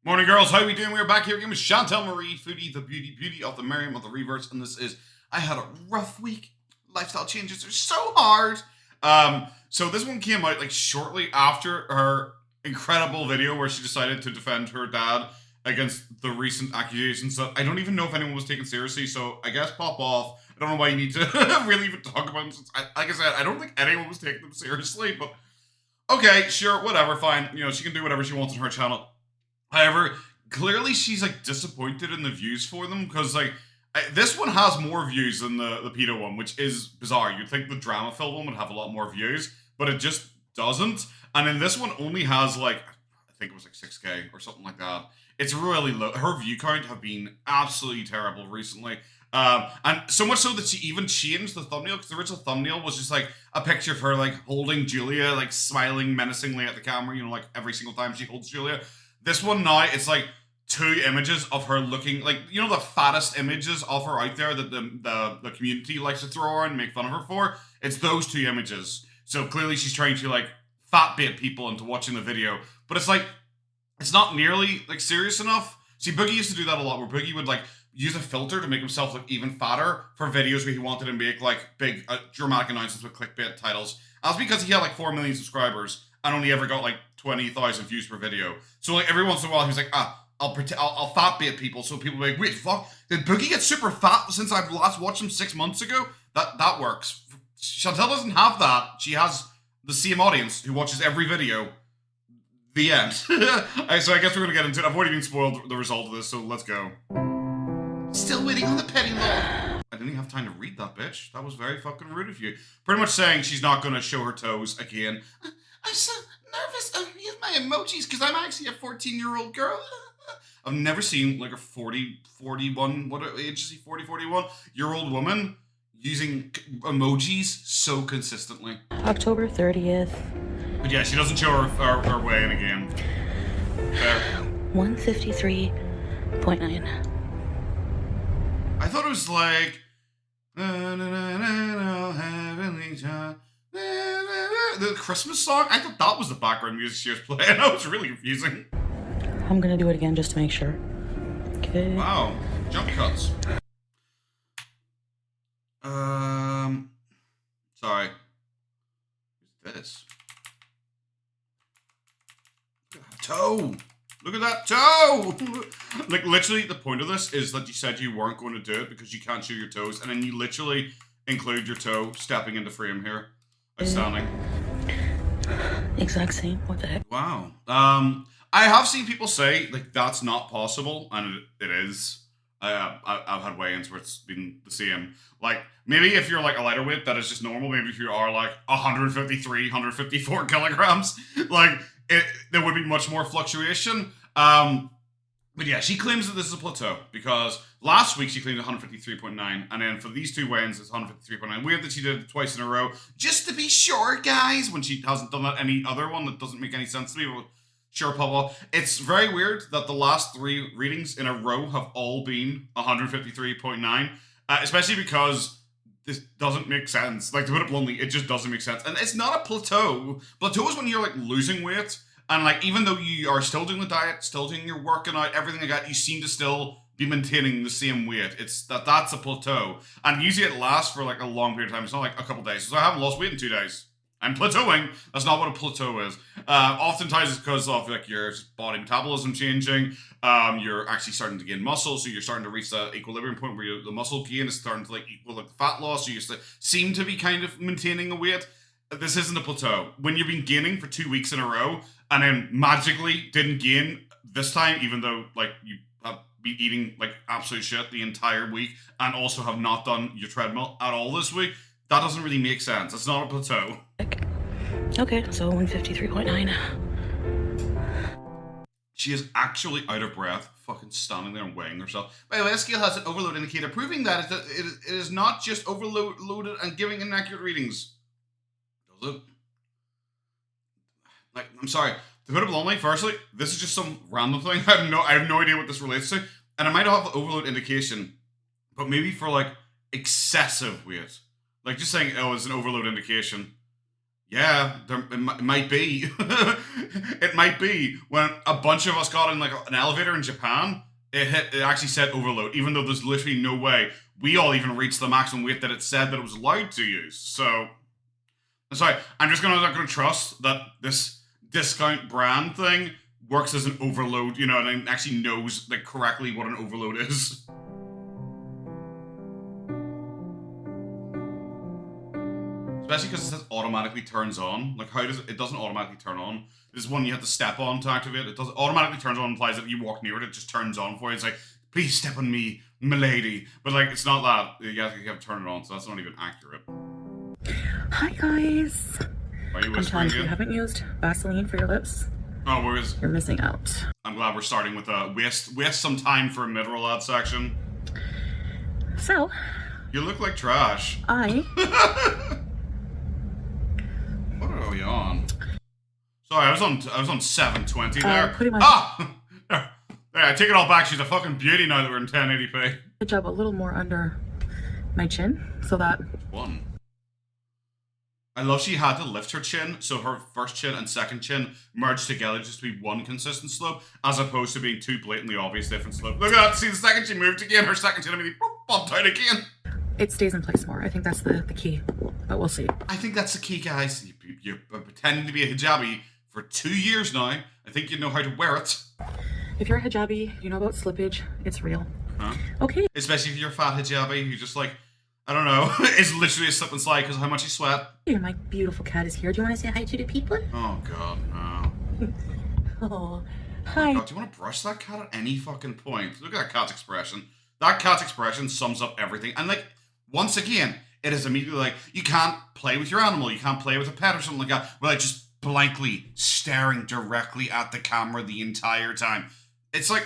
Morning, girls. How are we doing? We're back here again with Chantal Marie, Foodie the Beauty of the Merriam of the Reverse, and this is I had a rough week. Lifestyle changes are so hard. So this one came out like shortly after her incredible video where she decided to defend her dad against the recent accusations that I don't even know if anyone was taken seriously. So I guess pop off. I don't know why you need to really even talk about them. Since like I said, I don't think anyone was taking them seriously. But okay, sure, whatever, fine. You know, she can do whatever she wants on her channel. However, clearly she's like disappointed in the views for them because this one has more views than the PETA one, which is bizarre. You'd think the drama filled one would have a lot more views, but it just doesn't. And then this one only has like I think it was like 6K or something like that. It's really low. Her view count have been absolutely terrible recently. And so much so that she even changed the thumbnail because the original thumbnail was just like a picture of her like holding Julia, like smiling menacingly at the camera, you know, like every single time she holds Julia. This one now, it's like two images of her looking like, you know, the fattest images of her out there that the community likes to throw around and make fun of her for. It's those two images. So clearly she's trying to like fat bait people into watching the video. But it's like, it's not nearly like serious enough. See, Boogie used to do that a lot where Boogie would like use a filter to make himself look even fatter for videos where he wanted to make like big dramatic announcements with clickbait titles. That's because he had like 4 million subscribers and only ever got like 20,000 views per video. So like every once in a while, he was like, I'll fat bait people. So people be like, wait, fuck, did Boogie get super fat since I've last watched him 6 months ago? That works. Chantal doesn't have that. She has the same audience who watches every video. The end. So I guess we're gonna get into it. I've already been spoiled the result of this, so let's go. Still waiting on the petty log. I didn't even have time to read that, bitch. That was very fucking rude of you. Pretty much saying she's not gonna show her toes again. I'm so nervous. Use my emojis because I'm actually a 14-year-old girl. I've never seen like a 41, what age is he? 41-year-old woman using emojis so consistently. October 30th. But yeah, she doesn't show her way in again. There. 153.9. I thought it was like heavenly child. The Christmas song? I thought that was the background music she was playing. That was really confusing. I'm gonna do it again just to make sure. Okay. Wow. Jump cuts. Sorry. Who's this? Toe! Look at that toe! Like, literally, the point of this is that you said you weren't going to do it because you can't show your toes, and then you literally include your toe stepping into frame here. Outstanding. Exact same. What the heck? Wow. I have seen people say like that's not possible, and it is. I've had weigh-ins where it's been the same. Like maybe if you're like a lighter weight, that is just normal. Maybe if you are like 153, 154 kilograms, like there would be much more fluctuation. But yeah, she claims that this is a plateau because last week she claimed 153.9, and then for these two weigh-ins it's 153.9. Weird that she did it twice in a row, just to be sure, guys, when she hasn't done that any other one that doesn't make any sense to me. But sure, Pablo. It's very weird that the last 3 readings in a row have all been 153.9, especially because this doesn't make sense. Like, to put it bluntly, it just doesn't make sense. And it's not a plateau. Plateau is when you're, like, losing weight, and, like, even though you are still doing the diet, still doing your working out, everything like that, you seem to still be maintaining the same weight. It's that's a plateau. And usually it lasts for, like, a long period of time. It's not, like, a couple days. So I haven't lost weight in 2 days. I'm plateauing. That's not what a plateau is. Oftentimes it's because of like your body metabolism changing. You're actually starting to gain muscle, so you're starting to reach that equilibrium point where the muscle gain is starting to like equal like the fat loss. So you seem to be kind of maintaining a weight. This isn't a plateau. When you've been gaining for 2 weeks in a row and then magically didn't gain this time, even though like you have been eating like absolute shit the entire week and also have not done your treadmill at all this week. That doesn't really make sense. It's not a plateau. Okay, so 153.9. She is actually out of breath, fucking standing there and weighing herself. By the way, this scale has an overload indicator, proving that it is not just overloaded and giving inaccurate readings. Does it? Like, I'm sorry. To put it bluntly, firstly, this is just some random thing. I have no idea what this relates to. And I might have the overload indication, but maybe for like excessive weight. Like just saying, oh, it's an overload indication. Yeah, it might be. It might be. When a bunch of us got in like an elevator in Japan, it actually said overload, even though there's literally no way we all even reached the maximum weight that it said that it was allowed to use. So, sorry, I'm just not gonna trust that this discount brand thing works as an overload, you know, and it actually knows like correctly what an overload is. Especially because it says automatically turns on. Like, how does it doesn't automatically turn on? This is one you have to step on to activate. It does automatically turns on, implies that you walk near it, it just turns on for you. It's like, please step on me, milady. But like, it's not that. You have to turn it on, so that's not even accurate. Hi guys. Are you I'm telling you, you haven't used Vaseline for your lips. Oh, whereas you're missing out. I'm glad we're starting with a waste some time for a mid-roll ad section. So. You look like trash. What are we on? Sorry, I was on 720 there. Pretty much. There, I take it all back. She's a fucking beauty now that we're in 1080p. Hijab a little more under my chin, so that. One. I love she had to lift her chin, so her first chin and second chin merged together just to be one consistent slope, as opposed to being two blatantly obvious different slopes. Look at that, see the second chin moved again, her second chin immediately bumped out again. It stays in place more. I think that's the key, but we'll see. I think that's the key, guys. You're pretending to be a hijabi for 2 years now. I think you know how to wear it. If you're a hijabi, you know about slippage. It's real. Huh? Okay. Especially if you're a fat hijabi who just like, I don't know, is literally a slip and slide because of how much you sweat. My beautiful cat is here. Do you want to say hi to the people? Oh, God, no. Oh, hi. God, do you want to brush that cat at any fucking point? Look at that cat's expression. That cat's expression sums up everything. And like, once again, it is immediately like, you can't play with your animal. You can't play with a pet or something like that without just blankly staring directly at the camera the entire time. It's like,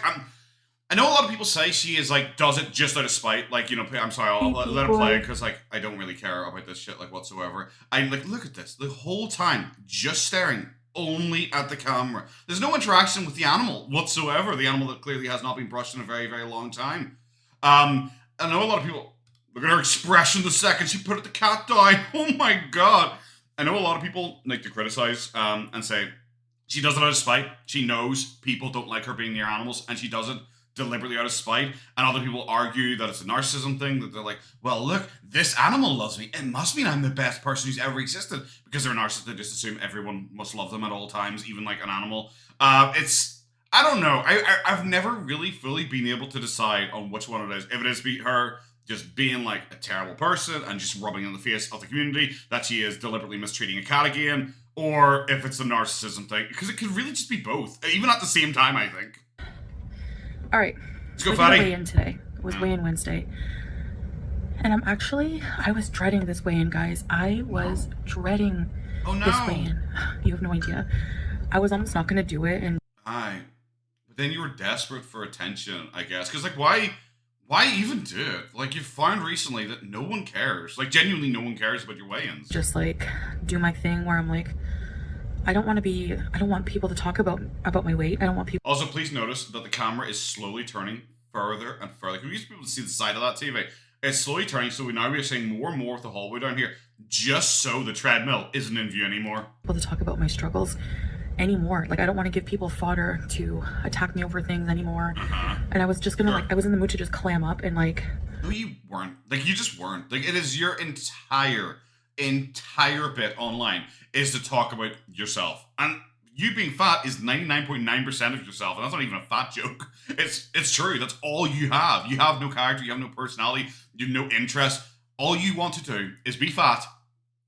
I know a lot of people say she is like, does it just out of spite. Like, you know, I'm sorry, I'll let her play it because like, I don't really care about this shit like whatsoever. I like, look at this. The whole time, just staring only at the camera. There's no interaction with the animal whatsoever. The animal that clearly has not been brushed in a very, very long time. I know a lot of people, look at her expression the second she put the cat down. Oh my God. I know a lot of people like to criticize and say she does it out of spite. She knows people don't like her being near animals and she does it deliberately out of spite. And other people argue that it's a narcissism thing, that they're like, well, look, this animal loves me. It must mean I'm the best person who's ever existed. Because they're narcissists, they just assume everyone must love them at all times, even like an animal. I don't know. I've never really fully been able to decide on which one it is. If it is her just being like a terrible person and just rubbing in the face of the community that she is deliberately mistreating a cat again, or if it's the narcissism thing, because it could really just be both, even at the same time, I think. All right, let's go, Fatty. Weigh-in today. It was weigh-in Wednesday, and I was dreading this weigh-in, guys. I was dreading this weigh-in. You have no idea. I was almost not going to do it, and but then you were desperate for attention, I guess, because like why even do it? Like, you've found recently that no one cares. Like, genuinely no one cares about your weigh-ins. Just, like, do my thing where I'm like, I don't want people to talk about my weight. I don't want people... Also, please notice that the camera is slowly turning further and further. We used to be able to see the side of that TV. It's slowly turning, so we are seeing more and more of the hallway down here, just so the treadmill isn't in view anymore. People to talk about my struggles anymore. Like, I don't want to give people fodder to attack me over things anymore. And I was just gonna I was in the mood to just clam up and like... No, you weren't. Like, you just weren't. Like, it is your entire bit online is to talk about yourself. And you being fat is 99.9% of yourself. And that's not even a fat joke. It's true. That's all you have. You have no character. You have no personality. You have no interest. All you want to do is be fat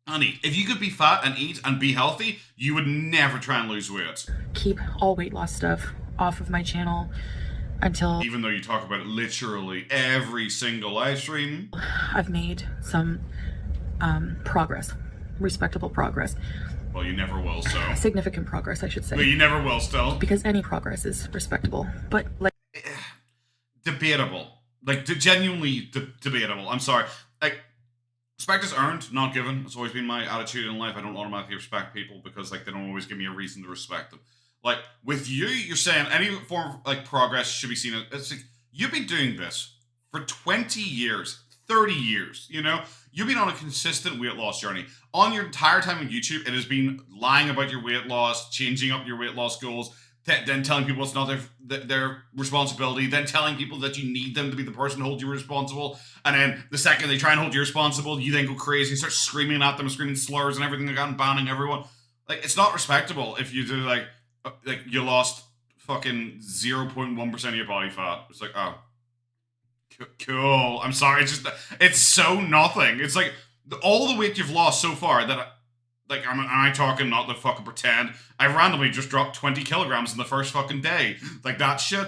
and eat. If you could be fat and eat and be healthy, you would never try and lose weight. Keep all weight loss stuff off of my channel until... Even though you talk about it literally every single live stream. I've made some progress. Respectable progress. Well, you never will, so... Significant progress, I should say. But you never will, still. Because any progress is respectable. But, like... Debatable. Like, genuinely debatable. I'm sorry. Like, respect is earned, not given. It's always been my attitude in life. I don't automatically respect people because, like, they don't always give me a reason to respect them. Like, with you, you're saying any form of, like, progress should be seen as... It's like, you've been doing this for 20 years, 30 years, you know? You've been on a consistent weight loss journey. On your entire time on YouTube, it has been lying about your weight loss, changing up your weight loss goals, then telling people it's not their responsibility, then telling people that you need them to be the person to hold you responsible, and then the second they try and hold you responsible, you then go crazy and start screaming at them, screaming slurs and everything like that, and banning everyone. Like, it's not respectable if you do, like you lost fucking 0.1% of your body fat. It's like, oh, cool. I'm sorry. It's so nothing. It's like all the weight you've lost so far that, am I talking not the fucking pretend? I randomly just dropped 20 kilograms in the first fucking day. Like, that shit.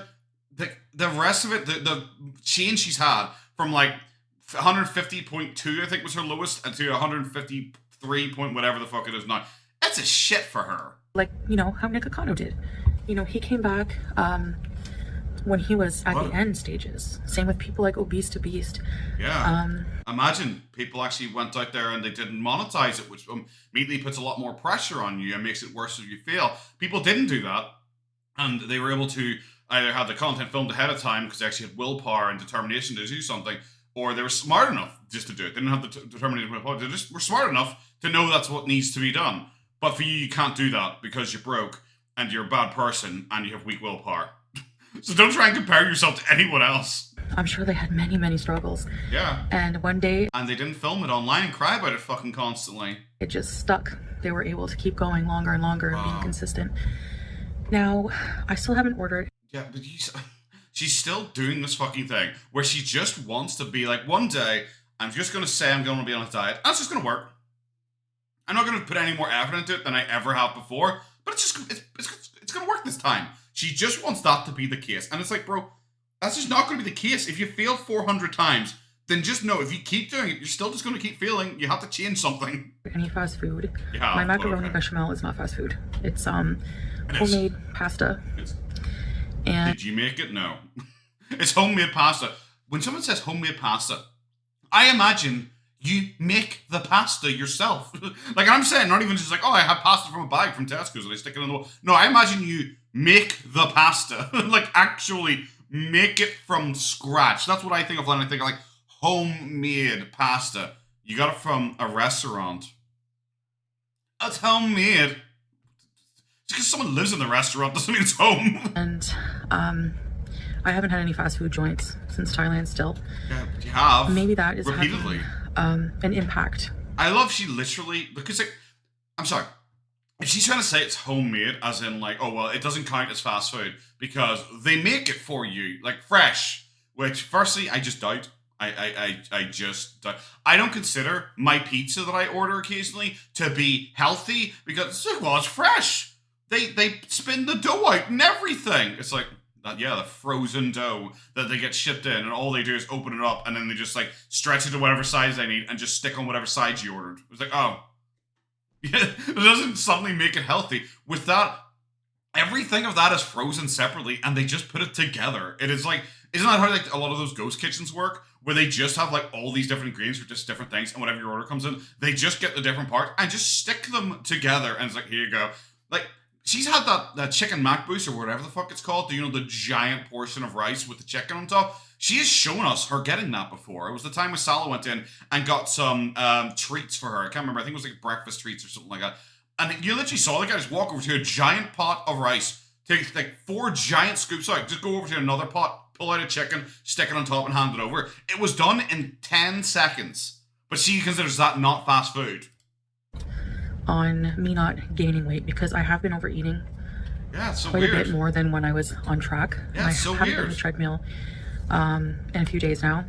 The rest of it, the change she's had from like 150.2, I think was her lowest, to 153 point whatever the fuck it is now. That's a shit for her. Like, you know, how Nick Akano did. You know, he came back when he was at the end stages. Same with people like Obese to Beast. Yeah. Imagine people actually went out there and they didn't monetize it, which immediately puts a lot more pressure on you and makes it worse if you fail. People didn't do that, and they were able to either have the content filmed ahead of time because they actually had willpower and determination to do something, or they were smart enough just to do it. They didn't have the determination and willpower. They just were smart enough to know that's what needs to be done. But for you, you can't do that because you're broke and you're a bad person and you have weak willpower. So don't try and compare yourself to anyone else. I'm sure they had many, many struggles. Yeah. And one day... And they didn't film it online and cry about it fucking constantly. It just stuck. They were able to keep going longer and longer and being consistent. Now, I still haven't ordered. Yeah, but she's still doing this fucking thing where she just wants to be like, one day, I'm just going to say I'm going to be on a diet. And it's just going to work. I'm not going to put any more effort into it than I ever have before. But it's going to work this time. She just wants that to be the case. And it's like, bro, that's just not going to be the case. If you failed 400 times, then just know if you keep doing it, you're still just going to keep failing. You have to change something. Any fast food. Yeah, my macaroni bechamel is not fast food. It's homemade pasta. And did you make it? No. It's homemade pasta. When someone says homemade pasta, I imagine you make the pasta yourself. Like, I'm saying, not even just like, oh, I have pasta from a bag from Tesco's and I stick it in the wall. No, I imagine you make the pasta. Like, actually make it from scratch. That's what I think of when I think of, like, homemade pasta. You got it from a restaurant. That's homemade. Just because someone lives in the restaurant doesn't mean it's home. And I haven't had any fast food joints since Thailand still. Yeah, but you have. Maybe that is repeatedly having an impact. I love she literally, because I'm sorry, if she's trying to say it's homemade, as in like, oh well, it doesn't count as fast food because they make it for you, like fresh. Which, firstly, I just doubt. I just doubt. I don't consider my pizza that I order occasionally to be healthy because it's fresh. They spin the dough out and everything. It's like, yeah, the frozen dough that they get shipped in, and all they do is open it up, and then they just like stretch it to whatever size they need, and just stick on whatever size you ordered. It's like, oh, yeah, it doesn't suddenly make it healthy. With that, everything of that is frozen separately, and they just put it together. It is like, isn't that how like a lot of those ghost kitchens work, where they just have like all these different ingredients for just different things, and whatever your order comes in, they just get the different parts and just stick them together, and it's like, here you go, like. She's had that chicken mac boost or whatever the fuck it's called. You know, the giant portion of rice with the chicken on top. She has shown us her getting that before. It was the time when Salah went in and got some treats for her. I can't remember. I think it was like breakfast treats or something like that. And you literally saw the guy just walk over to a giant pot of rice, take like 4 giant scoops out, just go over to another pot, pull out a chicken, stick it on top and hand it over. It was done in 10 seconds. But she considers that not fast food. On me not gaining weight because I have been overeating. Yeah, it's so quite weird. a bit more than when I was on track. Yeah, it's so I haven't weird. been on the treadmill in a few days now.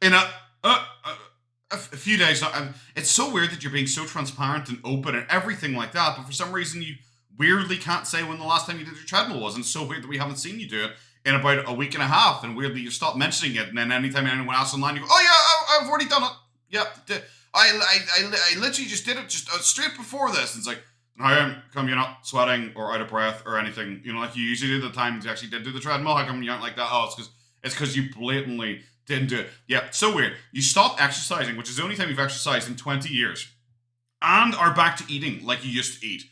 In a few days now. It's so weird that you're being so transparent and open and everything like that, but for some reason you weirdly can't say when the last time you did your treadmill was, and it's so weird that we haven't seen you do it in about a week and a half, and weirdly you stop mentioning it, and then anytime anyone asks online, you go, oh yeah, I've already done it. Yep. I literally just did it just straight before this. And it's like, how come you're not sweating or out of breath or anything? You know, like you usually do the time you actually did do the treadmill. How come you aren't like that? Oh, it's because you blatantly didn't do it. Yeah, so weird. You stopped exercising, which is the only time you've exercised in 20 years, and are back to eating like you used to eat.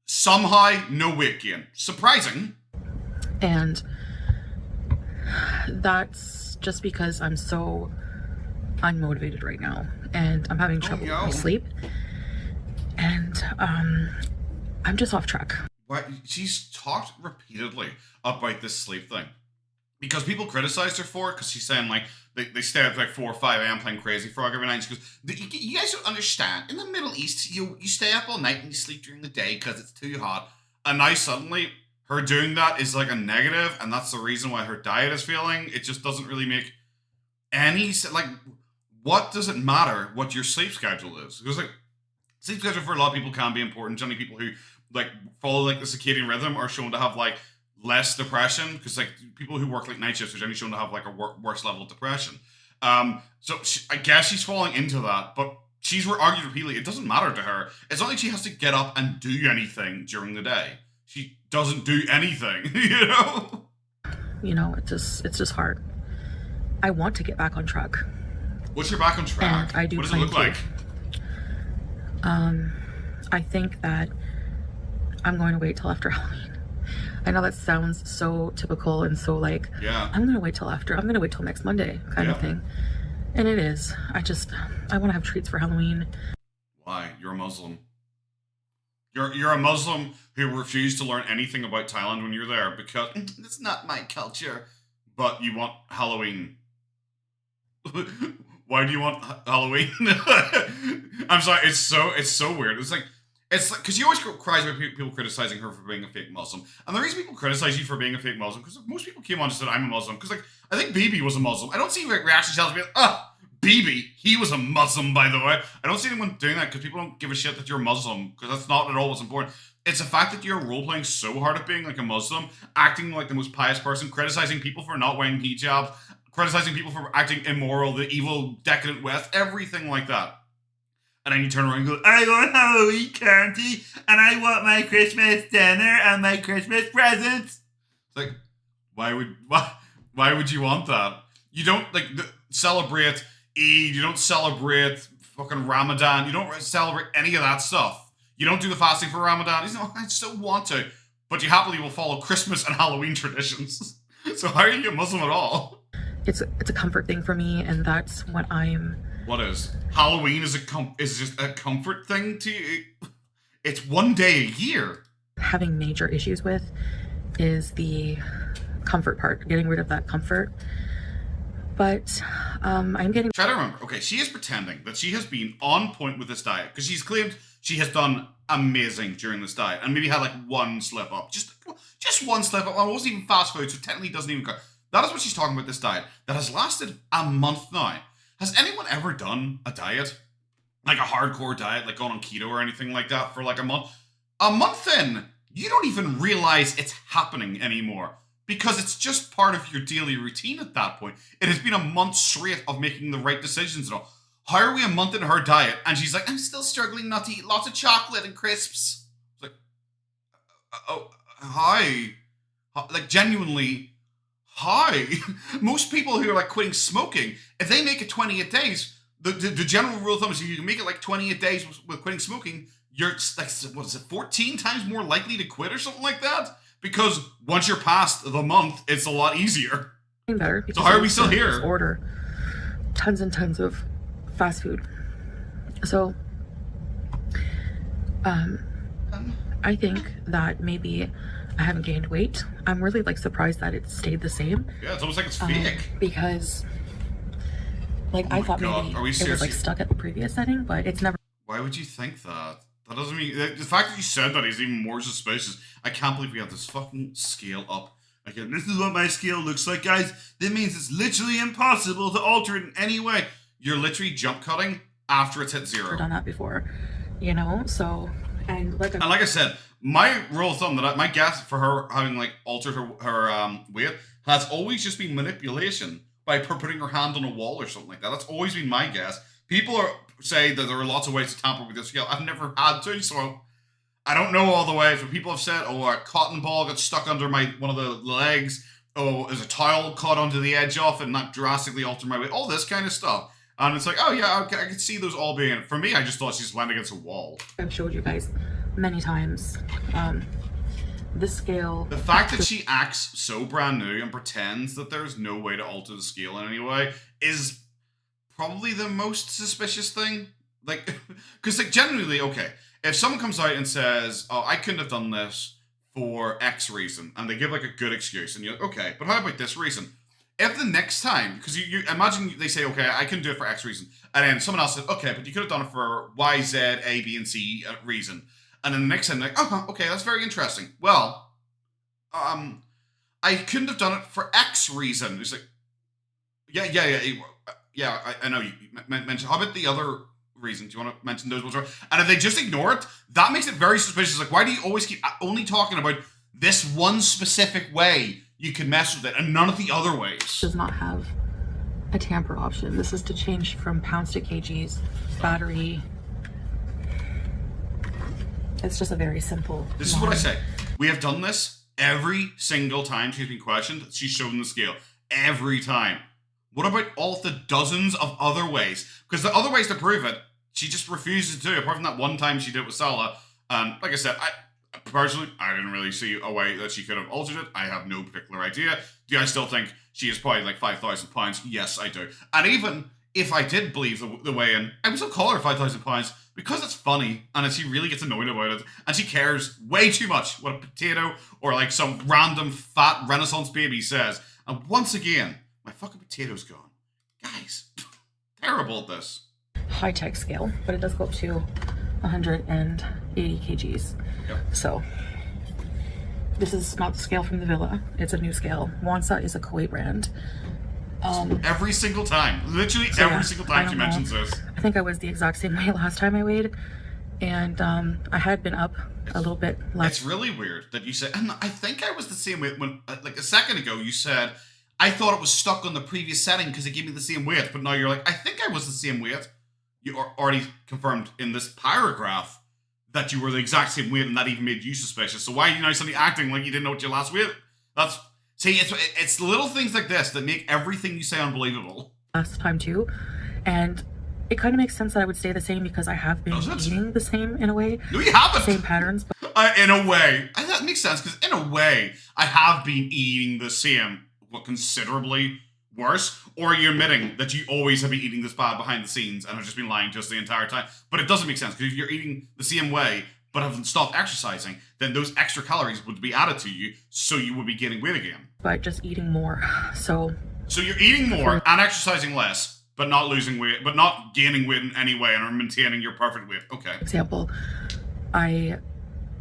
Somehow, no weight gain. Surprising. And that's just because I'm so unmotivated right now, and I'm having trouble with my sleep, and I'm just off track. What? She's talked repeatedly about this sleep thing because people criticized her for it because she's saying like they stay up like 4 or 5 a.m. playing Crazy Frog every night. She goes, you guys don't understand. In the Middle East, you stay up all night and you sleep during the day because it's too hot. And now suddenly her doing that is like a negative, and that's the reason why her diet is failing. It just doesn't really make any like. What does it matter what your sleep schedule is? Because like sleep schedule for a lot of people can be important. Generally, people who like follow like the circadian rhythm are shown to have like less depression, because like people who work like night shifts are generally shown to have like a worse level of depression. So I guess she's falling into that, but she's argued repeatedly it doesn't matter to her. It's not like she has to get up and do anything during the day. She doesn't do anything, you know. You know, it's just hard. I want to get back on track. What's your back on track? And I do. What does it look like? I think that I'm going to wait till after Halloween. I know that sounds so typical and so like, yeah, I'm going to wait till after. I'm going to wait till next Monday kind of thing. And it is. I want to have treats for Halloween. Why? You're a Muslim. You're a Muslim who refused to learn anything about Thailand when you're there because it's not my culture. But you want Halloween. Why do you want Halloween? I'm sorry, it's so weird. It's like because you always cries about people criticizing her for being a fake Muslim, and the reason people criticize you for being a fake Muslim because most people came on and said I'm a Muslim because like I think BB was a Muslim. I don't see reaction tells me BB, he was a Muslim, by the way. I don't see anyone doing that because people don't give a shit that you're Muslim, because that's not at all what's important. It's the fact that you're role playing so hard at being like a Muslim, acting like the most pious person, criticizing people for not wearing hijab, criticizing people for acting immoral, the evil, decadent West, everything like that. And then you turn around and go, I want Halloween candy, and I want my Christmas dinner and my Christmas presents. It's like, why would you want that? You don't like celebrate Eid, you don't celebrate fucking Ramadan, you don't celebrate any of that stuff. You don't do the fasting for Ramadan. You know, I still want to, but you happily will follow Christmas and Halloween traditions. So how are you a Muslim at all? It's a comfort thing for me, and that's what I'm. What is Halloween? Is just a comfort thing to you? It's one day a year. Having major issues with is the comfort part, getting rid of that comfort. But I'm getting. Try to remember. Okay, she is pretending that she has been on point with this diet because she's claimed she has done amazing during this diet and maybe had like one slip up, just one slip up. Well, it wasn't even fast food, so technically doesn't even count. That is what she's talking about. This diet that has lasted a month now. Has anyone ever done a diet, like a hardcore diet, like going on keto or anything like that for like a month? A month in, you don't even realize it's happening anymore because it's just part of your daily routine at that point. It has been a month straight of making the right decisions and all. How are we a month into her diet and she's like, I'm still struggling not to eat lots of chocolate and crisps? It's like, hi. Like, genuinely, hi. Most people who are like quitting smoking, if they make it 28 days, the general rule of thumb is if you can make it like 28 days with quitting smoking, you're like, what is it, 14 times more likely to quit or something like that? Because once you're past the month, it's a lot easier. Better. So how are we still here? Order tons and tons of fast food. So, I think that maybe I haven't gained weight. I'm really like surprised that it stayed the same. Yeah, it's almost like it's fake. Because, like, I thought maybe it was like stuck at the previous setting, but it's never. Why would you think that? That doesn't mean the fact that you said that is even more suspicious. I can't believe we have this fucking scale up. Again, this is what my scale looks like, guys. That means it's literally impossible to alter it in any way. You're literally jump cutting after it's hit zero. I've done that before, you know. So and like I've showed you guys many times. This scale. The fact that she acts so brand new and pretends that there's no way to alter the scale in any way is probably the most suspicious thing. Like, because like genuinely, okay, if someone comes out and says, "Oh, I couldn't have done this for X reason," and they give like a good excuse, and you're like, okay, but how about this reason? If the next time, because you imagine they say, okay, I couldn't do it for X reason, and then someone else says, okay, but you could have done it for Y, Z, A, B, and C reason, and then the next time, like, oh, okay, that's very interesting. Well, I couldn't have done it for X reason. It's like, yeah. I know you mentioned. How about the other reasons? Do you want to mention those ones? And if they just ignore it, that makes it very suspicious. Like, why do you always keep only talking about this one specific way you can mess with it and none of the other ways? Does not have a tamper option. This is to change from pounds to kgs, battery. It's just a very simple. This is what I say. We have done this every single time she's been questioned. She's shown the scale every time. What about all the dozens of other ways? Because the other ways to prove it, she just refuses to do it, apart from that one time she did it with Salah. And like I said, personally, I didn't really see a way that she could have altered it. I have no particular idea. Do I still think she is probably like £5,000? Yes, I do. And even if I did believe the weigh-in, I would still call her £5,000 because it's funny and she really gets annoyed about it. And she cares way too much what a potato or like some random fat Renaissance baby says. And once again, my fucking potato's gone. Guys, terrible at this. High-tech scale, but it does go up to 180 kgs. Yep. So this is not the scale from the villa. It's a new scale. Wansa is a Kuwait brand. Every single time. Literally every single time she mentions this. I think I was the exact same weight last time I weighed. And I had been up a little bit less. It's really weird that you said, and I think I was the same weight when, like a second ago, you said, I thought it was stuck on the previous setting because it gave me the same weight. But now you're like, I think I was the same weight. You already confirmed in this paragraph that you were the exact same weight, and that even made you suspicious. So why are you now suddenly acting like you didn't know what your last weight? It's little things like this that make everything you say unbelievable. Last time too, and it kind of makes sense that I would stay the same because I have been eating the same in a way. No, you haven't. Same patterns. But in a way, that makes sense because in a way, I have been eating the same, but considerably worse. Or you're admitting that you always have been eating this bad behind the scenes and have just been lying just the entire time. But it doesn't make sense because if you're eating the same way but haven't stopped exercising, then those extra calories would be added to you, so you would be gaining weight again. But just eating more. So you're eating more and exercising less, but not losing weight, but not gaining weight in any way and are maintaining your perfect weight. Okay. Example, I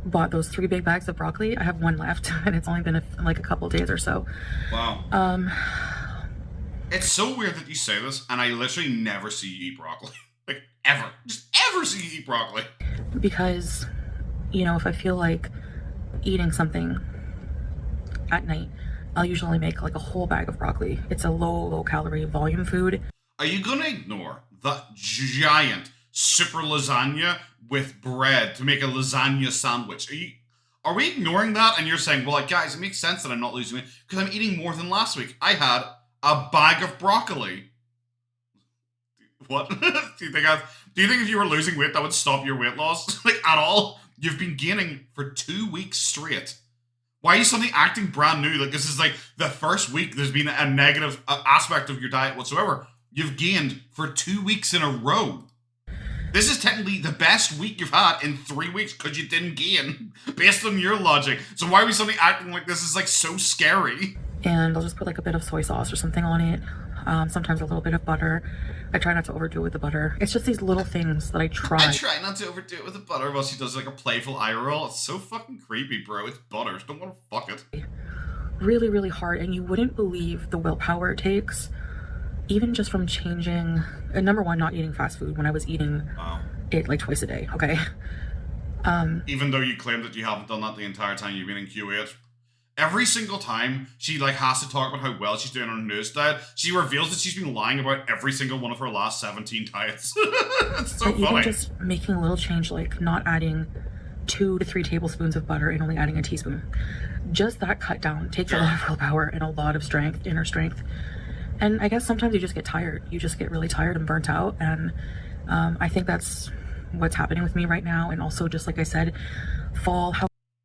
bought those 3 big bags of broccoli. I have 1 left, and it's only been like a couple days or so. Wow. It's so weird that you say this, and I literally never see you eat broccoli. Like, ever. Just ever see you eat broccoli. Because, you know, if I feel like eating something at night, I'll usually make like a whole bag of broccoli. It's a low calorie volume food. Are you gonna ignore that giant super lasagna with bread to make a lasagna sandwich? Are we ignoring that? And you're saying, well, like, guys, it makes sense that I'm not losing weight because I'm eating more than last week. I had a bag of broccoli. What? Do you think if you were losing weight that would stop your weight loss? Like, at all? You've been gaining for 2 weeks straight. Why are you suddenly acting brand new? Like, this is like the first week there's been a negative aspect of your diet whatsoever. You've gained for 2 weeks in a row. This is technically the best week you've had in 3 weeks because you didn't gain, based on your logic. So why are we suddenly acting like this is like so scary? And I'll just put like a bit of soy sauce or something on it. Sometimes a little bit of butter. I try not to overdo it with the butter. It's just these little things that I try. I try not to overdo it with the butter while she does like a playful eye roll. It's so fucking creepy, bro. It's butter. Just don't want to fuck it. Really, really hard. And you wouldn't believe the willpower it takes. Even just from changing, and number one, not eating fast food when I was eating it like twice a day, okay? Even though you claim that you haven't done that the entire time you've been in Q8. Every single time she like has to talk about how well she's doing on her newest diet, she reveals that she's been lying about every single one of her last 17 diets. It's so funny. Even just making a little change, like not adding 2 to 3 tablespoons of butter and only adding a teaspoon. Just that cut down takes a lot of willpower and a lot of strength, inner strength. And I guess sometimes you just get tired. You just get really tired and burnt out. And I think that's what's happening with me right now. And also, just like I said, fall.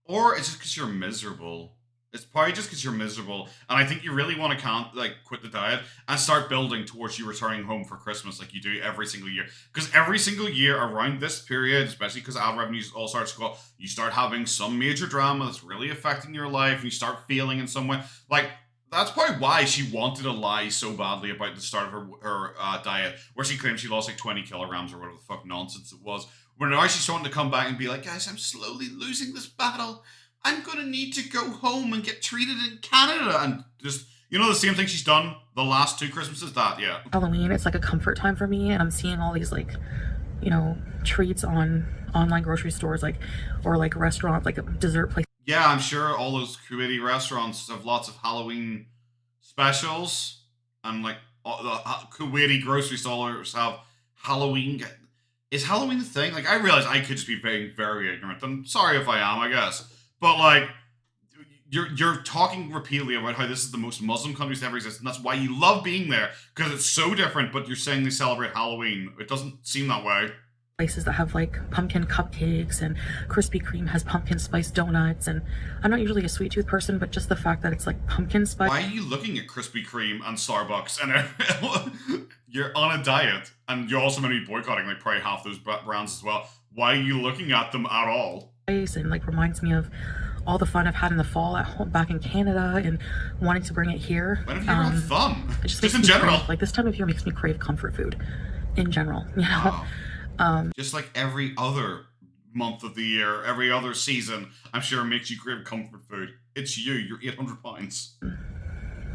Or it's just because you're miserable. It's probably just because you're miserable, and I think you really want to quit the diet and start building towards you returning home for Christmas, like you do every single year. Because every single year around this period, especially because ad revenues all start to go, you start having some major drama that's really affecting your life, and you start feeling in some way like. That's probably why she wanted to lie so badly about the start of her diet, where she claimed she lost like 20 kilograms or whatever the fuck nonsense it was. Where now she's starting to come back and be like, guys, I'm slowly losing this battle. I'm going to need to go home and get treated in Canada. And just, the same thing she's done the last 2 Christmases, yeah. Halloween, it's like a comfort time for me. And I'm seeing all these treats on online grocery stores, or restaurants, like a dessert place. Yeah, I'm sure all those Kuwaiti restaurants have lots of Halloween specials, and like all the Kuwaiti grocery stores have Halloween. Is Halloween the thing? Like, I realize I could just be very, very ignorant. I'm sorry if I am, I guess. But like, you're talking repeatedly about how this is the most Muslim country to ever exist, and that's why you love being there, because it's so different. But you're saying they celebrate Halloween. It doesn't seem that way. Places that have like pumpkin cupcakes, and Krispy Kreme has pumpkin spice donuts, and I'm not usually a sweet tooth person, but just the fact that it's like pumpkin spice. Why are you looking at Krispy Kreme and Starbucks and you're on a diet, and you're also going to be boycotting like probably half those brands as well? Why are you looking at them at all? And like reminds me of all the fun I've had in the fall at home back in Canada, and wanting to bring it here. When have you ever had fun? Just in general. Like this time of year makes me crave comfort food in general, Wow. Just like every other month of the year, every other season, I'm sure it makes you crave comfort food. It's you're 800 pounds.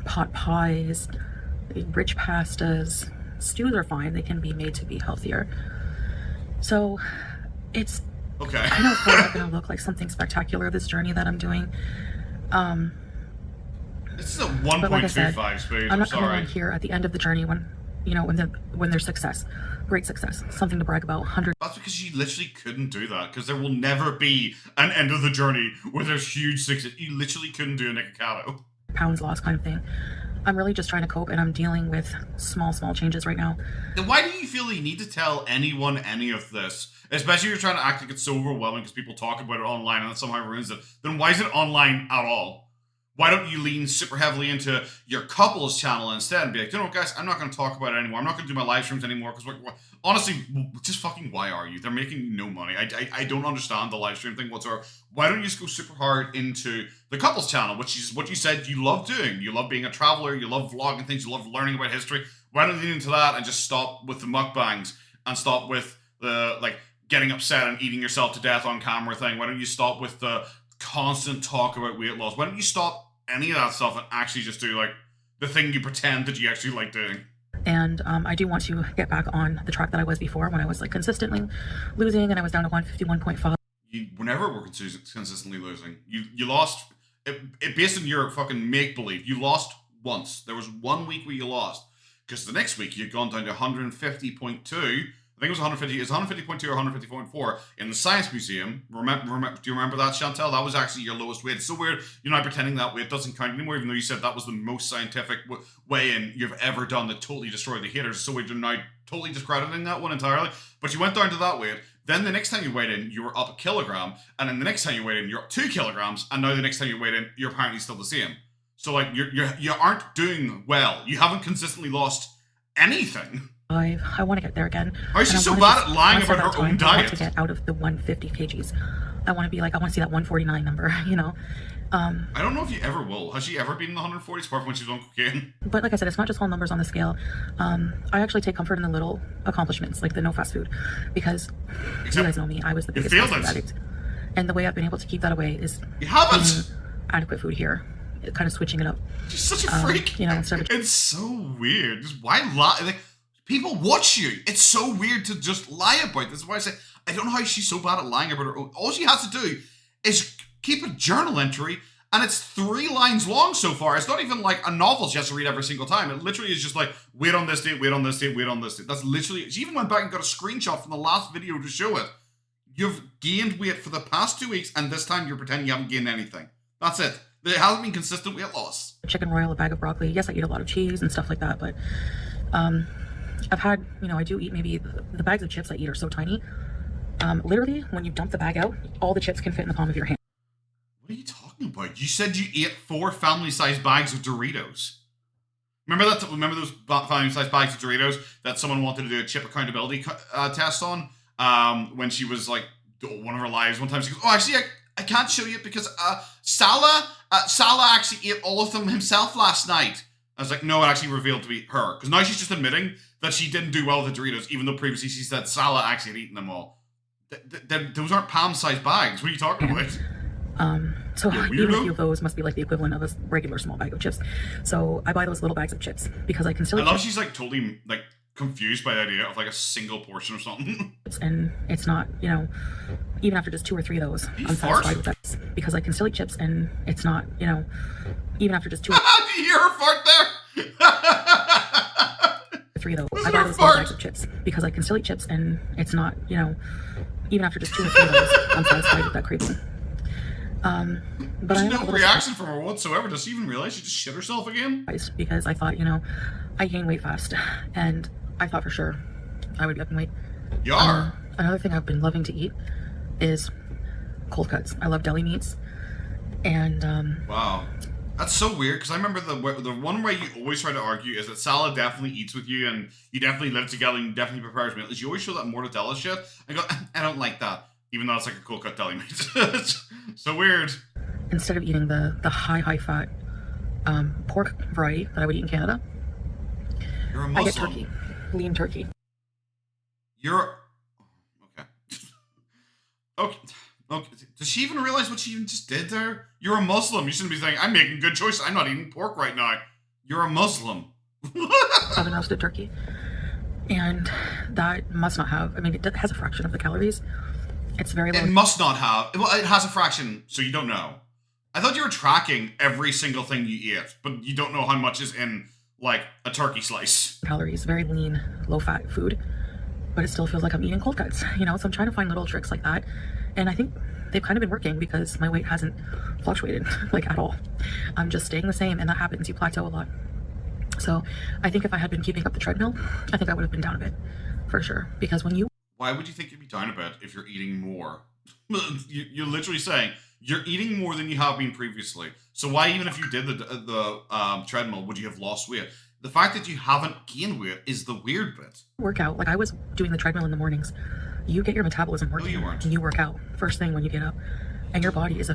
Pot pies, rich pastas, stews are fine. They can be made to be healthier. So it's okay. I know it's probably not going to look like something spectacular, this journey that I'm doing. This is a 1.25 speed. I'm not coming on here at the end of the journey when there's success. Great success, something to brag about. 100. That's because you literally couldn't do that, because there will never be an end of the journey where there's huge success. You literally couldn't do a Nikocado. Pounds lost kind of thing. I'm really just trying to cope, and I'm dealing with small changes right now. Then why do you feel you need to tell anyone any of this? Especially if you're trying to act like it's so overwhelming because people talk about it online and that somehow ruins it. Then why is it online at all? Why don't you lean super heavily into your couples channel instead and be like, guys, I'm not going to talk about it anymore. I'm not going to do my live streams anymore because, honestly, just fucking why are you? They're making no money. I don't understand the live stream thing whatsoever. Why don't you just go super hard into the couples channel, which is what you said you love doing. You love being a traveler. You love vlogging things. You love learning about history. Why don't you lean into that and just stop with the mukbangs and stop with the, getting upset and eating yourself to death on camera thing? Why don't you stop with the constant talk about weight loss? Why don't you stop any of that stuff and actually just do the thing you pretend that you actually like doing? And I do want to get back on the track that I was before, when I was consistently losing, and I was down to 151.5. You whenever we're consistently losing, you lost it based on your fucking make-believe. You lost once. There was 1 week where you lost, because the next week you'd gone down to 150.2. I think it was 150. It's 150.2 or 150.4 in the Science Museum. Remember? Do you remember that, Chantal? That was actually your lowest weight. It's so weird. You're not pretending that weight doesn't count anymore, even though you said that was the most scientific weigh-in you've ever done that totally destroyed the haters. So we're now totally discrediting that one entirely. But you went down to that weight. Then the next time you weighed in, you were up a kilogram, and then the next time you weighed in, you're up 2 kilograms, and now the next time you weighed in, you're apparently still the same. So you aren't doing well. You haven't consistently lost anything. I want to get there again. Why is she so bad at lying about her own diet? I want to get out of the 150 kgs. I want to see that 149 number, I don't know if you ever will. Has she ever been in the 140s apart from when she was on cocaine? But like I said, it's not just all numbers on the scale. I actually take comfort in the little accomplishments, like the no fast food, because you guys know me. I was the biggest fast food addict. And the way I've been able to keep that away is eating adequate food here. Kind of switching it up. She's such a freak. Instead of it's so weird. Just why lie? People watch you. It's so weird to just lie about this. Is why I say I don't know how she's so bad at lying about her own. All she has to do is keep a journal entry, and it's 3 lines long so far. It's not even like a novel she has to read every single time. It literally is just wait on this date, wait on this date, wait on this date. That's literally. She even went back and got a screenshot from the last video to show it. You've gained weight for the past 2 weeks, and this time you're pretending you haven't gained anything. That's it. There hasn't been consistent weight loss. Chicken Royal, a bag of broccoli. Yes, I eat a lot of cheese and stuff like that, but I've had, I do eat maybe the bags of chips I eat are so tiny. Literally, when you dump the bag out, all the chips can fit in the palm of your hand. What are you talking talking about? You said you ate 4 family-sized bags of Doritos. Remember that? Remember those family-sized bags of Doritos that someone wanted to do a chip accountability test on? When she was like one of her lives, one time she goes, "Oh, actually, I can't show you because Salah actually ate all of them himself last night." I was like, no, it actually revealed to be her, because now she's just admitting that she didn't do well with the Doritos, even though previously she said Salah actually had eaten them all. Those aren't Pam-sized bags. What are you talking about? So even a few of those must be like the equivalent of a regular small bag of chips. So I buy those little bags of chips because I can still. I love she's like totally like confused by the idea of like a single portion or something. And it's not, you know, even after just 2 or 3 of those, I'm satisfied with that because I can still eat chips, and it's not, you know, even after just 2. Did you hear her fart there? 3 of those. I buy those little bags of chips because I can still eat chips, and it's not, you know, even after just 2 or 3 of those, I'm satisfied with that craving. But there's no reaction from her whatsoever. Does she even realize she just shit herself again? Because I thought, you know, I gain weight fast, and I thought for sure I would get weight. You are. Another thing I've been loving to eat is cold cuts. I love deli meats, and wow, that's so weird. Because I remember the one way you always try to argue is that Salah definitely eats with you, and you definitely live together, and you definitely prepares meals. You always show that mortadella shit. I go, I don't like that, even though it's like a cold cut deli meat. It's so weird. Instead of eating the high fat pork variety that I would eat in Canada, you're a Muslim. I get turkey, lean turkey. You're okay. Okay. Does she even realize what she even just did there? You're a Muslim. You shouldn't be saying, I'm making good choices. I'm not eating pork right now. You're a Muslim. Oven roasted turkey. And that must not have, I mean, it has a fraction of the calories. It's very low. It must not have. Well, it has a fraction, so you don't know. I thought you were tracking every single thing you eat, but you don't know how much is in, like, a turkey slice. Calories, very lean, low-fat food. But it still feels like I'm eating cold cuts, you know? So I'm trying to find little tricks like that. And I think they've kind of been working because my weight hasn't fluctuated, like, at all. I'm just staying the same, and that happens. You plateau a lot. So I think if I had been keeping up the treadmill, I think I would have been down a bit, for sure. Because when you... Why would you think you'd be down a bit if you're eating more? You're literally saying you're eating more than you have been previously. So why, even if you did the treadmill, would you have lost weight? The fact that you haven't gained weight is the weird bit. Workout, like I was doing the treadmill in the mornings. You get your metabolism working. No, you weren't. And you work out first thing when you get up, and your body is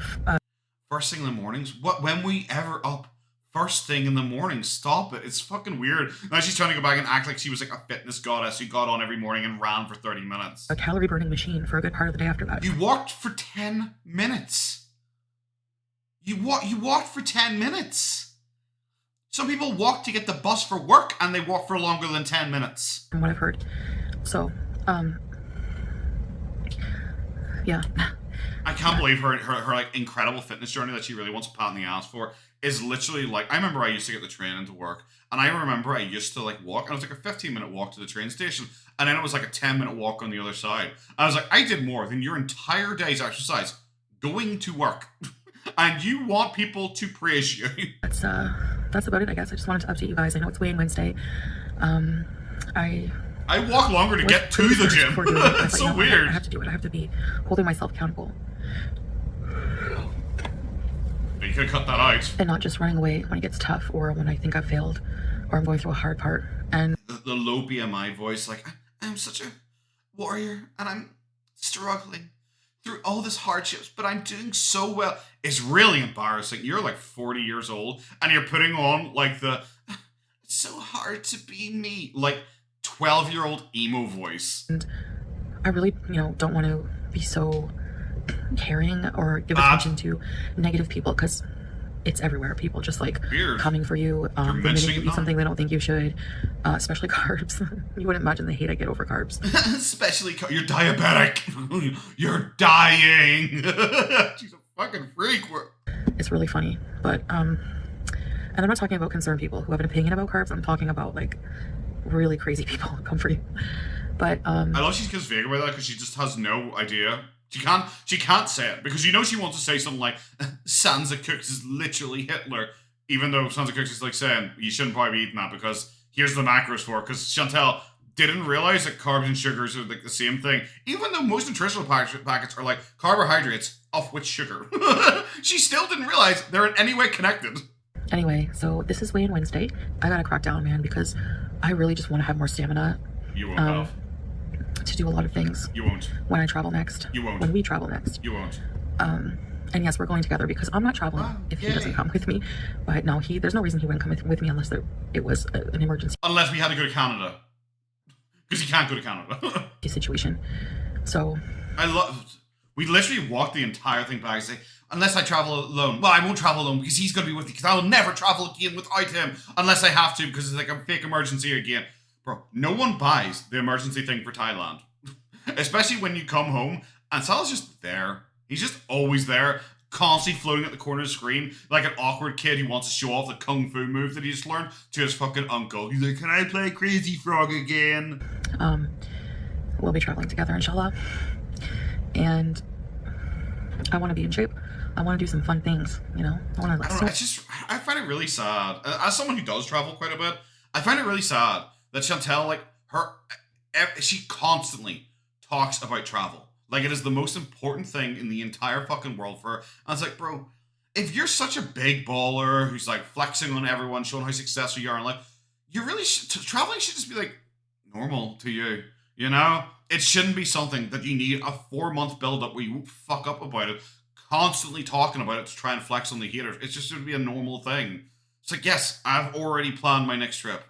first thing in the mornings. When we ever up first thing in the morning? Stop it! It's fucking weird. Now she's trying to go back and act like she was like a fitness goddess who got on every morning and ran for 30 minutes. A calorie burning machine for a good part of the day after that. You walked for 10 minutes. You walked for 10 minutes. Some people walk to get the bus for work, and they walk for longer than 10 minutes. From what I've heard. So, yeah. I can't believe her like incredible fitness journey that she really wants a pat in the ass for is literally like, I remember I used to get the train into work, and I remember I used to like walk, and it was like a 15-minute walk to the train station, and then it was like a 10-minute walk on the other side. I was like, I did more than your entire day's exercise going to work. And you want people to praise you. That's about it, I guess. I just wanted to update you guys. I know it's Weigh-In Wednesday. I walk longer to get to the gym. It's so weird. I have to do it. I have to be holding myself accountable. You could cut that out. And not just running away when it gets tough, or when I think I've failed, or I'm going through a hard part. And the low BMI voice, like, I'm such a warrior, and I'm struggling through all this hardships, but I'm doing so well. It's really embarrassing. You're like 40 years old, and you're putting on like it's so hard to be me, like 12-year-old emo voice. And I really, don't want to be so caring or give attention to negative people, because it's everywhere. People just like weird. Coming for you. They make you eat something they don't think you should, especially carbs. You wouldn't imagine the hate I get over carbs. Especially you're diabetic. You're dying. She's a fucking freak. It's really funny, but and I'm not talking about concerned people who have an opinion about carbs. I'm talking about like really crazy people who come for you. But I love she's just vague about that because she just has no idea. She can't say it because she wants to say something like Sansa Cooks is literally Hitler, even though Sansa Cooks is like saying you shouldn't probably be eating that because here's the macros for it. Because Chantal, didn't realize that carbs and sugars are like the same thing, even though most nutritional packets are like carbohydrates of which sugar. She still didn't realize they're in any way connected. Anyway, so this is weigh-in Wednesday. I gotta crack down, man, because I really just want to have more stamina. You won't have. To do a lot of things. You won't. When I travel next. You won't. When we travel next. You won't. And yes, we're going together because I'm not traveling if he doesn't come with me. But no, there's no reason he wouldn't come with me unless it was an emergency. Unless we had to go to Canada. Because he can't go to Canada. Situation. So. We literally walked the entire thing back and say, unless I travel alone. Well, I won't travel alone because he's going to be with me because I will never travel again without him unless I have to because it's like a fake emergency again. Bro, no one buys the emergency thing for Thailand. Especially when you come home and Sal's just there. He's just always there, constantly floating at the corner of the screen like an awkward kid who wants to show off the kung fu move that he just learned to his fucking uncle. He's like, can I play Crazy Frog again? We'll be traveling together, inshallah. And I want to be in shape. I want to do some fun things, you know? I find it really sad. As someone who does travel quite a bit, I find it really sad that Chantal, like, she constantly talks about travel. Like, it is the most important thing in the entire fucking world for her. And it's like, bro, if you're such a big baller who's, like, flexing on everyone, showing how successful you are in life, you really traveling should just be, like, normal to you, you know? It shouldn't be something that you need a 4-month build-up where you won't fuck up about it, constantly talking about it to try and flex on the haters. It just should be a normal thing. It's like, yes, I've already planned my next trip.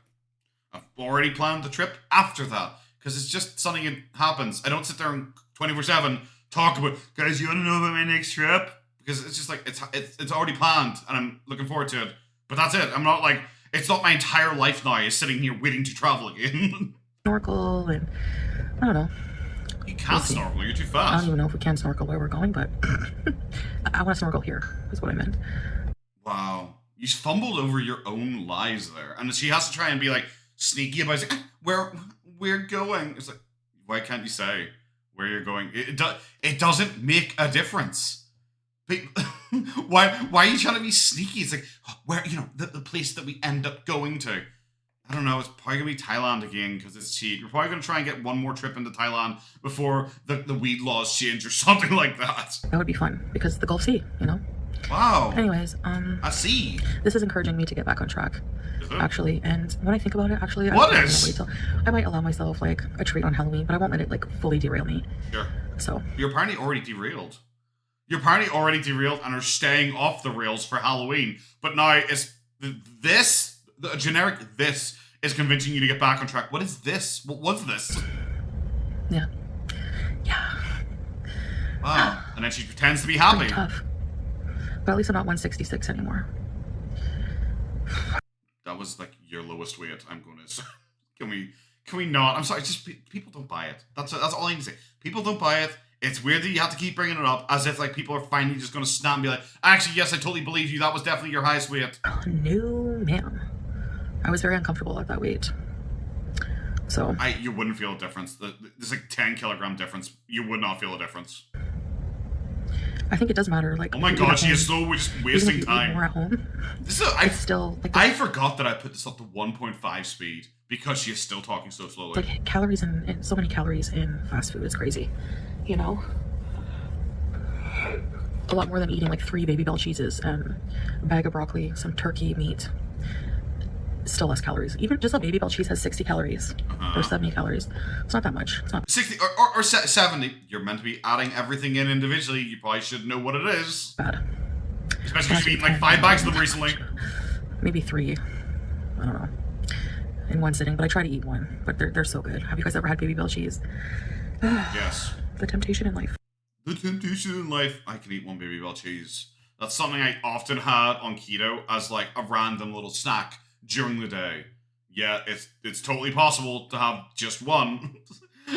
I've already planned the trip after that. Because it's just something that happens. I don't sit there and 24/7 talk about, guys, you want to know about my next trip? Because it's just like, it's already planned and I'm looking forward to it. But that's it. I'm not like, it's not my entire life now is sitting here waiting to travel again. Snorkel and, I don't know. You can't snorkel, you're too fast. I don't even know if we can snorkel where we're going, but I want to snorkel here, is what I meant. Wow. You fumbled over your own lies there. And she has to try and be like sneaky about it. Like, where we're going. It's like, why can't you say where you're going? It doesn't make a difference. Why are you trying to be sneaky? It's like, where, you know, the place that we end up going to. I don't know, it's probably going to be Thailand again because it's cheap. You're probably going to try and get one more trip into Thailand before the weed laws change or something like that. That would be fun because the Gulf Sea, you know? Wow. Anyways, I see. This is encouraging me to get back on track. Actually, and when I think about it, actually, I might allow myself like a treat on Halloween, but I won't let it like fully derail me. Sure. So you're apparently already derailed. You're apparently already derailed and are staying off the rails for Halloween. But now it's the generic this is convincing you to get back on track. What is this? What was this? Yeah. Wow. And then she pretends to be happy. Pretty tough. But at least I'm not 166 anymore. That was like your lowest weight. I'm going to. Can we not? I'm sorry. Just people don't buy it. That's all I need to say. People don't buy it. It's weird that you have to keep bringing it up as if like people are finally just going to snap and be like, actually, yes, I totally believe you. That was definitely your highest weight. No, ma'am. I was very uncomfortable at that weight. So you wouldn't feel a difference. There's like 10 kilogram difference. You would not feel a difference. I think it does matter. Like, oh my god, she is so just wasting time. More at home. It's still. Like, I forgot that I put this up to 1.5 speed because she is still talking so slowly. Like calories and so many calories in fast food is crazy. You know, a lot more than eating like 3 Baby Bell cheeses and a bag of broccoli, some turkey meat. Still less calories. Even just a Baby Bell cheese has 60 calories or 70 calories. It's not that much. It's not 60 or 70. You're meant to be adding everything in individually. You probably should know what it is. Bad. Especially if you've eaten like 5 bags of them recently. Maybe 3. I don't know. In one sitting, but I try to eat one. But they're so good. Have you guys ever had Baby Bell cheese? Yes. The temptation in life. The temptation in life. I can eat one Baby Bell cheese. That's something I often had on keto as like a random little snack during the day. Yeah, it's totally possible to have just one.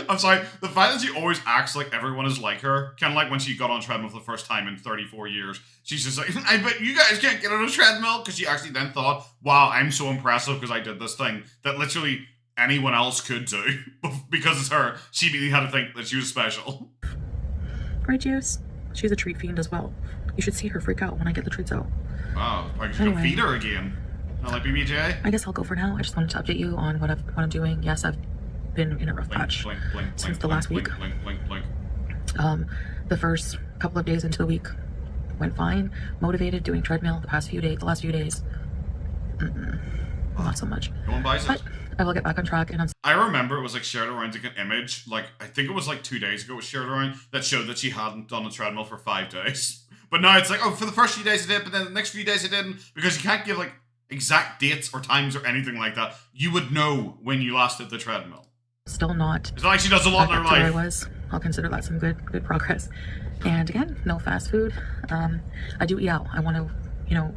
I'm sorry, the fact that she always acts like everyone is like her, kind of like when she got on treadmill for the first time in 34 years. She's just like, I bet you guys can't get on a treadmill, because she actually then thought, wow, I'm so impressive because I did this thing that literally anyone else could do. But because it's her, she really had to think that she was special. Right, Juice? She's a treat fiend as well. You should see her freak out when I get the treats out. Wow, I should go feed her again. Not like BBJ. I guess I'll go for now. I just wanted to update you on what I'm doing. Yes, I've been in a rough patch since the last week. The first couple of days into the week went fine, motivated, doing treadmill. The last few days, not so much. No one buys it. But I will get back on track, and I remember it was like shared around like an image, like I think it was like 2 days ago it was shared around, that showed that she hadn't done a treadmill for 5 days. But now it's like, oh, for the first few days I did, but then the next few days I didn't, because you can't give like exact dates or times or anything like that. You would know when you last did the treadmill. Still not. It's not like she does a lot in her life. I'll consider that some good progress. And again, no fast food. I do eat out. I want to,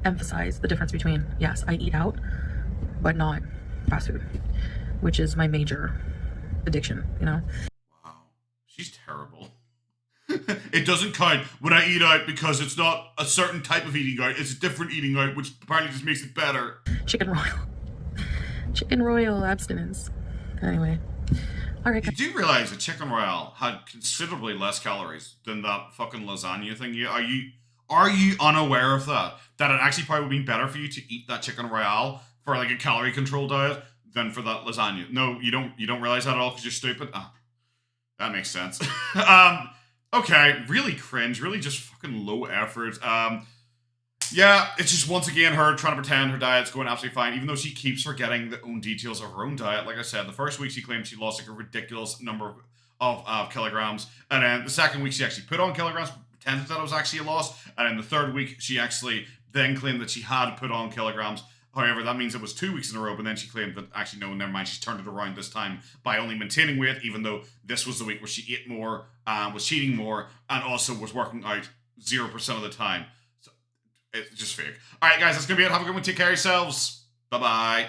emphasize the difference between, yes, I eat out, but not fast food, which is my major addiction, Wow. She's terrible. It doesn't count when I eat out because it's not a certain type of eating out. It's a different eating out, which apparently just makes it better. Chicken Royal abstinence. Anyway. All right. You do realize that Chicken Royale had considerably less calories than that fucking lasagna thing? Are you unaware of that? That it actually probably would be better for you to eat that Chicken Royale for like a calorie control diet than for that lasagna. No, you don't realize that at all because you're stupid? Ah, that makes sense. Okay, really cringe, really just fucking low effort. Yeah, it's just once again her trying to pretend her diet's going absolutely fine, even though she keeps forgetting the own details of her own diet. Like I said, the first week she claimed she lost like a ridiculous number of kilograms, and then the second week she actually put on kilograms, pretended that it was actually a loss, and then the third week she actually then claimed that she had put on kilograms. However, that means it was 2 weeks in a row, but then she claimed that actually, no, never mind, she's turned it around this time by only maintaining weight, even though this was the week where she ate more, was cheating more, and also was working out 0% of the time. So it's just fake. All right, guys, that's going to be it. Have a good one. Take care of yourselves. Bye-bye.